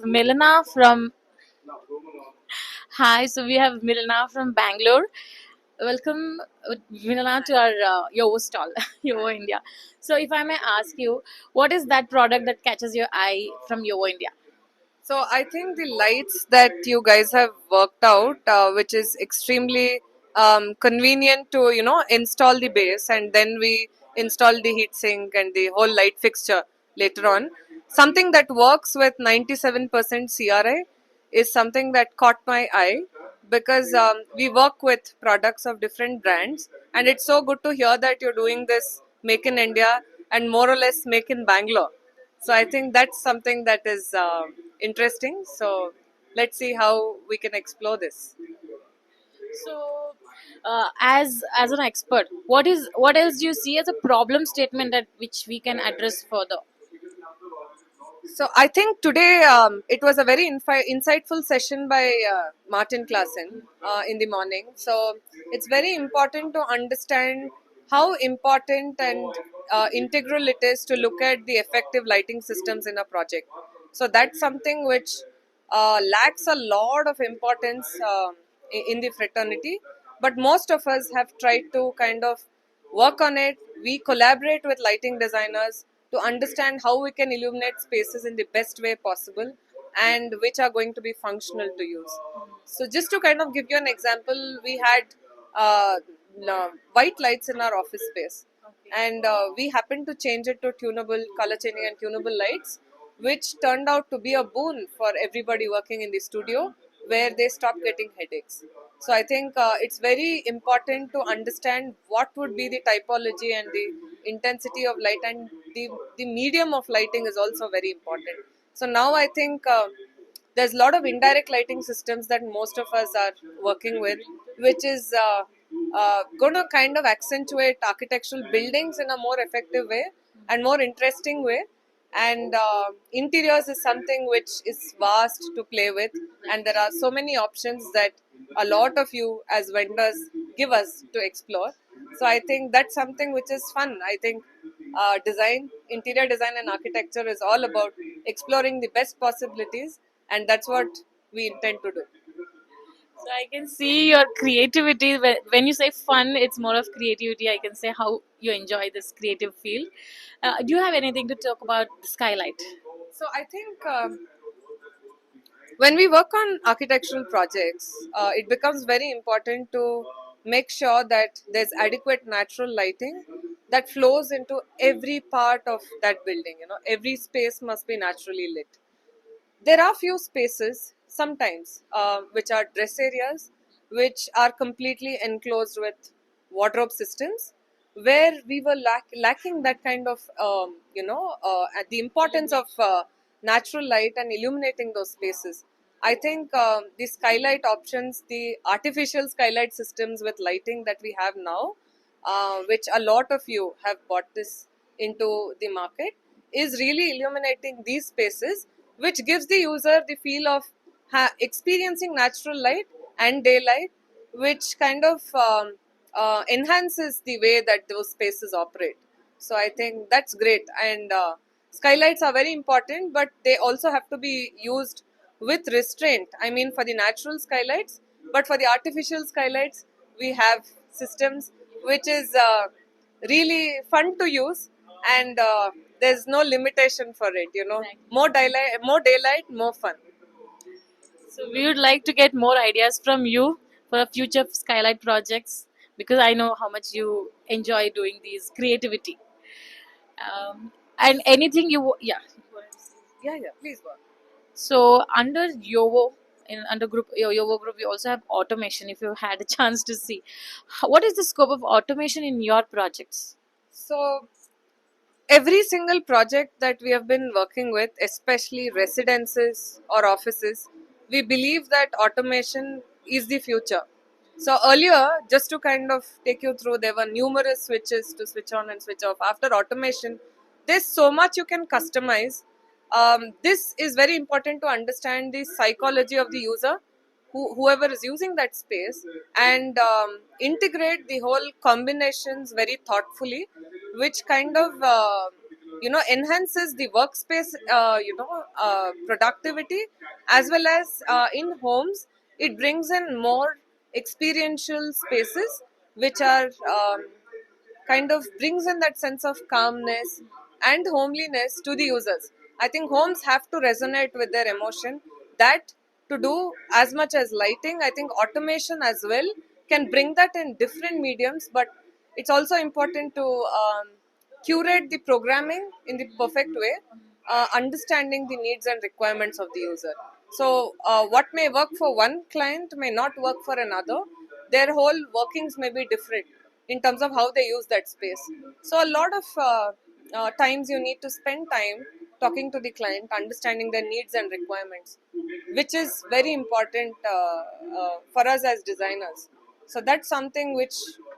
Milana from Hi, so we have Milana from Bangalore. Welcome, Milana, to our Yovo stall, Yovo India. So, if I may ask you, what is that product that catches your eye from Yovo India? So I think the lights that you guys have worked out, which is extremely convenient to install the base, and then we install the heat sink and the whole light fixture later on. Something that works with 97% CRI is something that caught my eye because we work with products of different brands, and it's so good to hear that you're doing this make in India and more or less make in Bangalore. So I think that's something that is interesting. So let's see how we can explore this. So, as an expert, what else do you see as a problem statement that which we can address further? So I think today it was a very insightful session by Martin Klassen in the morning. So it's very important to understand how important and integral it is to look at the effective lighting systems in a project. So that's something which lacks a lot of importance in the fraternity, but most of us have tried to kind of work on it. We collaborate with lighting designers to understand how we can illuminate spaces in the best way possible and which are going to be functional to use. So, just to kind of give you an example, we had white lights in our office space, and we happened to change it to tunable color changing and tunable lights, which turned out to be a boon for everybody working in the studio, where they stopped getting headaches. So I think it's very important to understand what would be the typology and the intensity of light, and the medium of lighting is also very important. So now I think there's a lot of indirect lighting systems that most of us are working with, which is going to kind of accentuate architectural buildings in a more effective way and more interesting way. And interiors is something which is vast to play with, and there are so many options that a lot of you as vendors give us to explore. So I think that's something which is fun. I think interior design and architecture is all about exploring the best possibilities, and that's what we intend to do. So I can see your creativity. When you say fun, it's more of creativity. I can say how you enjoy this creative field. Do you have anything to talk about the skylight? So I think when we work on architectural projects, it becomes very important to make sure that there's adequate natural lighting that flows into every part of that building. Every space must be naturally lit. There are few spaces sometimes which are dress areas, which are completely enclosed with wardrobe systems, where we were lacking that kind of at the importance of natural light and illuminating those spaces. I think the skylight options, the artificial skylight systems with lighting that we have now, which a lot of you have bought this into the market, is really illuminating these spaces, which gives the user the feel of experiencing natural light and daylight, which kind of enhances the way that those spaces operate. So I think that's great. And skylights are very important, but they also have to be used with restraint. I mean, for the natural skylights, but for the artificial skylights, we have systems which is really fun to use, and there's no limitation for it. More daylight, more fun. So we would like to get more ideas from you for future skylight projects because I know how much you enjoy doing these creativity. And anything yeah. Yeah, yeah, please go on. So under Yovo, under group Yovo group, we also have automation. If you had a chance to see, what is the scope of automation in your projects? So every single project that we have been working with, especially residences or offices, we believe that automation is the future. So earlier, just to kind of take you through, there were numerous switches to switch on and switch off. After automation, there's so much you can customize. This is very important to understand the psychology of the user, whoever is using that space, and integrate the whole combinations very thoughtfully, which kind of enhances the workspace, productivity, as well as in homes, it brings in more experiential spaces, which are kind of brings in that sense of calmness and homeliness to the users. I think homes have to resonate with their emotion. That to do as much as lighting, I think automation as well can bring that in different mediums, but it's also important to curate the programming in the perfect way, understanding the needs and requirements of the user. So, what may work for one client may not work for another. Their whole workings may be different in terms of how they use that space. So, a lot of times you need to spend time talking to the client, understanding their needs and requirements, which is very important for us as designers. So that's something which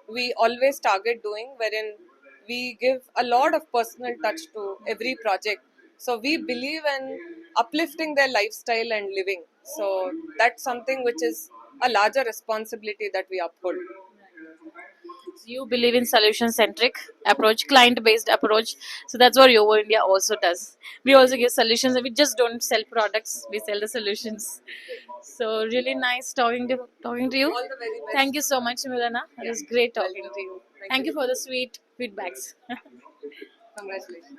we always target doing, wherein we give a lot of personal touch to every project. So we believe in uplifting their lifestyle and living. So that's something which is a larger responsibility that we uphold. So you believe in solution centric approach, client based approach. So that's what Yovo India also does. We also give solutions. We just don't sell products. We sell the solutions. So really nice talking to you. All the very best. Thank you so much, Milana. It was great talking to you. Thank Thank you you. for the sweet feedbacks. Congratulations.